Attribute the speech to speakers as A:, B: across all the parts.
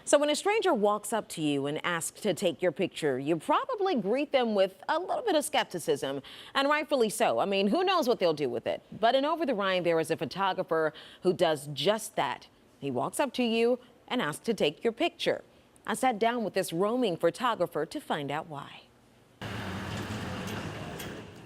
A: So when a stranger walks up to you and asks to take your picture, you probably greet them with a little bit of skepticism, and rightfully so. I mean, who knows what they'll do with it? But in Over-the-Rhine, there is a photographer who does just that. He walks up to you and asks to take your picture. I sat down with this roaming photographer to find out why.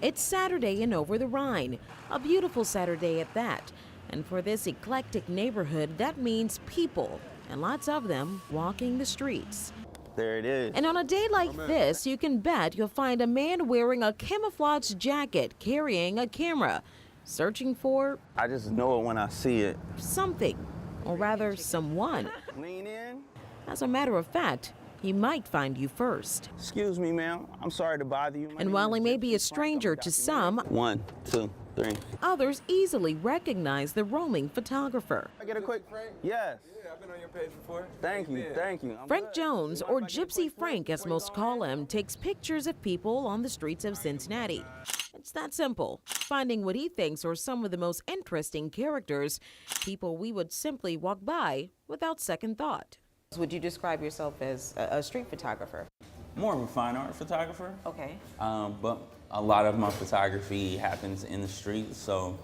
A: It's Saturday in Over-the-Rhine, a beautiful Saturday at that. And for this eclectic neighborhood, that means people, and lots of them walking the streets.
B: There it is.
A: And on a day like this, you can bet you'll find a man wearing a camouflage jacket, carrying a camera, searching for
B: I just know it when I see it.
A: something, or rather someone.
B: Lean in.
A: As a matter of fact, he might find you first.
B: Excuse me, ma'am. I'm sorry to bother you.
A: And while he may be a stranger to some,
B: 1, 2, 3.
A: others easily recognize the roaming photographer.
B: I get a quick
C: Frank?
B: Yes.
C: Yeah, I've been on your page before.
B: Thank you. Thank you. I'm
A: Frank
B: good.
A: Jones, or Gypsy Frank as most call him, takes pictures of people on the streets of Cincinnati. It's that simple, finding what he thinks are some of the most interesting characters, people we would simply walk by without second thought. Would you describe yourself as a street photographer?
B: More of a fine art photographer.
A: Okay.
B: But a lot of my photography happens in the street. So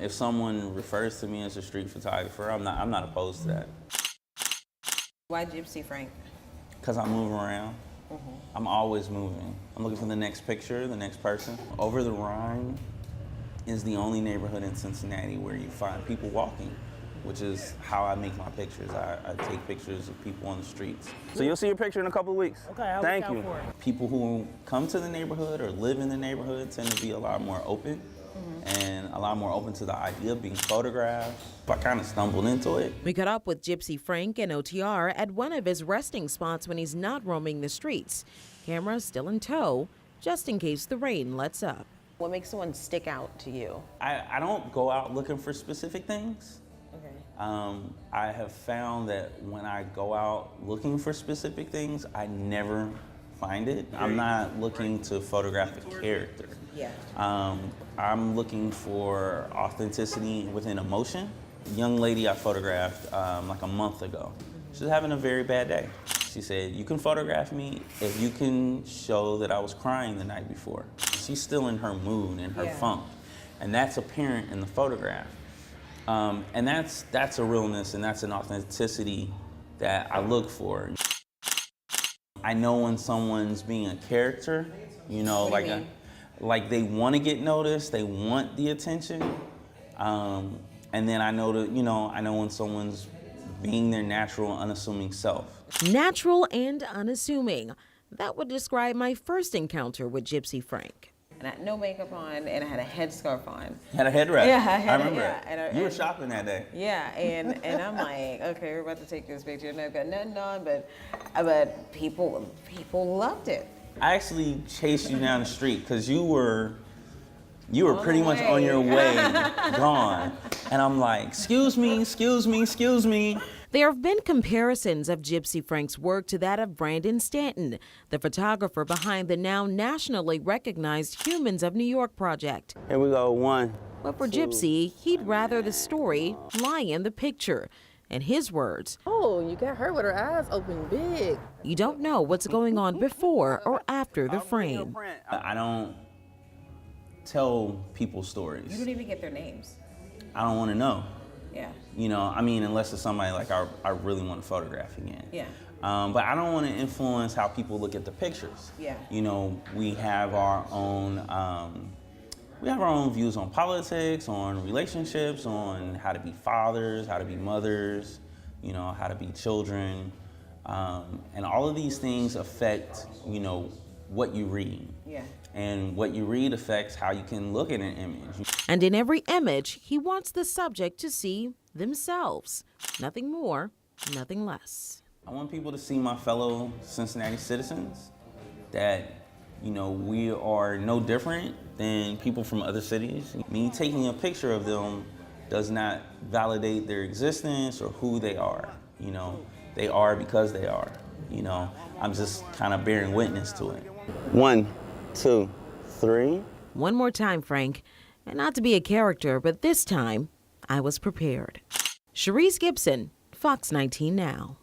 B: if someone refers to me as a street photographer, I'm not opposed to that.
A: Why Gypsy Frank?
B: Because I move around. I'm always moving. I'm looking for the next picture, the next person. Over-the-Rhine is the only neighborhood in Cincinnati where you find people walking, which is how I make my pictures. I take pictures of people on the streets. So you'll see your picture in a couple of weeks.
D: Okay, I'll
B: Thank
D: look out
B: you.
D: for it.
B: People who come to the neighborhood or live in the neighborhood tend to be a lot more open and a lot more open to the idea of being photographed. I kind of stumbled into it.
A: We caught up with Gypsy Frank and OTR at one of his resting spots when he's not roaming the streets. Camera still in tow, just in case the rain lets up. What makes someone stick out to you?
B: I don't go out looking for specific things.
A: Okay.
B: I have found that when I go out looking for specific things, I never find it. I'm not looking to photograph a character.
A: Yeah.
B: I'm looking for authenticity within emotion. A young lady I photographed like a month ago. She was having a very bad day. She said, "You can photograph me if you can show that I was crying the night before." She's still in her mood and her funk, and that's apparent in the photograph. And that's a realness and that's an authenticity that I look for. I know when someone's being a character, you know, like they want to get noticed, they want the attention. And then I know when someone's being their natural, unassuming self.
A: Natural and unassuming. That would describe my first encounter with Gypsy Frank. And I had no makeup on, and I had a headscarf on.
B: You had a head wrap.
A: Yeah,
B: I remember
A: yeah,
B: it. You were shopping that day.
A: Yeah, and I'm like, okay, we're about to take this picture, and I've got nothing on, but people loved it.
B: I actually chased you down the street because you were pretty much on your way, gone. And I'm like, excuse me, excuse me, excuse me.
A: There have been comparisons of Gypsy Frank's work to that of Brandon Stanton, the photographer behind the now nationally recognized Humans of New York project.
B: Here we go, 1.
A: But for Gypsy, he'd rather the story lie in the picture. In his words,
D: Oh, you got her with her eyes open big.
A: you don't know what's going on before or after the frame.
B: I don't tell people stories.
A: You don't even get their names.
B: I don't want to know.
A: Yeah.
B: You know, I mean, unless it's somebody like I really want to photograph again.
A: Yeah.
B: But I don't want to influence how people look at the pictures.
A: Yeah.
B: You know, we have our own views on politics, on relationships, on how to be fathers, how to be mothers, you know, how to be children. And all of these things affect, you know, what you read.
A: Yeah.
B: And what you read affects how you can look at an image.
A: And in every image, he wants the subject to see themselves. Nothing more, nothing less.
B: I want people to see my fellow Cincinnati citizens, that, you know, we are no different than people from other cities. Me taking a picture of them does not validate their existence or who they are. You know, they are because they are. You know, I'm just kind of bearing witness to it. 1, 2, 3.
A: One more time, Frank. And not to be a character, but this time, I was prepared. Cherise Gibson, Fox 19 Now.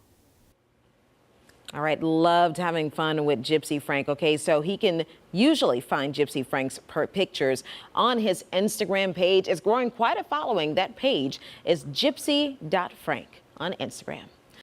A: All right, loved having fun with Gypsy Frank. Okay, so he can usually find Gypsy Frank's pictures on his Instagram page. It's growing quite a following. That page is gypsy.frank on Instagram.